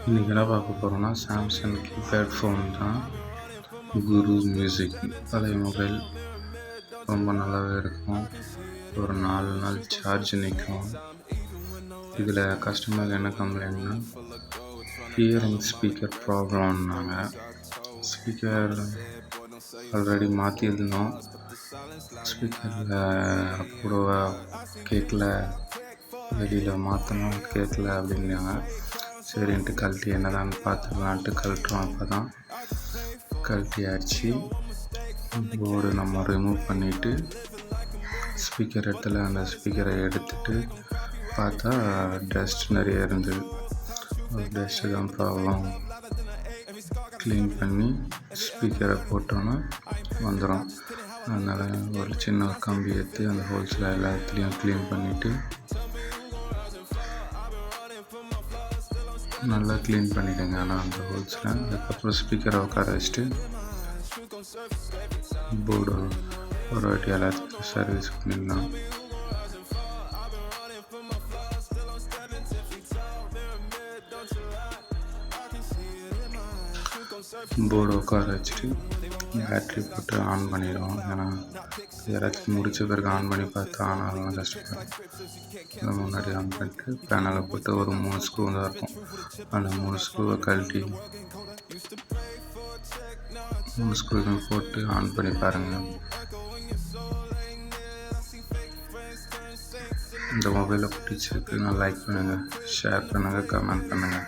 இன்றைக்கி என்ன பார்க்க போகிறோன்னா சாம்சங் கீபேட் ஃபோன் தான். குரு மியூசிக் பழைய மொபைல் ரொம்ப நல்லாவே இருக்கும். ஒரு 4 நாள் சார்ஜ் நிற்கும். இதில் கஸ்டமருக்கு என்ன கம்ப்ளைண்ட்னா ஹியரிங் ஸ்பீக்கர் ப்ராப்ளம்னாங்க. ஸ்பீக்கர் ஆல்ரெடி மாற்றிருந்தோம். ஸ்பீக்கரில் கூட கேட்கல, வெளியில் மாற்றணும் கேட்கல அப்படின்னாங்க. சரின்ட்டு கழட்டி என்னதான்னு பார்த்துக்கலான்ட்டு கழட்டுறோம். அப்போ தான் கழட்டி ஆயிடுச்சு. போர்டு நம்ம ரிமூவ் பண்ணிவிட்டு ஸ்பீக்கர் இடத்துல அந்த ஸ்பீக்கரை எடுத்துகிட்டு பார்த்தா டஸ்ட் நிறைய இருந்தது. ஒரு டஸ்ட்டு தான் ப்ராப்ளம். க்ளீன் பண்ணி ஸ்பீக்கரை போட்டோன்னா வந்துடும். அதனால் ஒரு சின்ன கம்பி எடுத்து அந்த ஹோல்ஸில் எல்லாத்துலேயும் க்ளீன் பண்ணிவிட்டு நல்லா க்ளீன் பண்ணிவிடுங்க. ஆனால் அந்த ஹோல்ஸில் அதுக்கப்புறம் ஸ்பீக்கரை உட்கார வச்சுட்டு போர்டு ஒரு வாட்டி எல்லாத்துக்கும் சர்வீஸ் பண்ணிடலாம். போர்டு உட்கார வச்சுட்டு பேட்ரி போட்டு ஆன் பண்ணிடுவோம். ஏன்னா யாராச்சும் முடிச்ச பிறகு ஆன் பண்ணி பார்த்தா ஆன் ஆகலாம் கஷ்டப்படும். அதை முன்னாடி ஆன் பண்ணிட்டு பேனலை போட்டு ஒரு 3 ஸ்க்ரூ தான் இருக்கும். அந்த 3 ஸ்க்ரூவை கழட்டி 3 ஸ்க்ரூவையும் போட்டு ஆன் பண்ணி பாருங்கள். இந்த மொபைலை பிடிச்சிருக்கு, நான் லைக் பண்ணுங்கள், ஷேர் பண்ணுங்கள், கமெண்ட் பண்ணுங்கள்.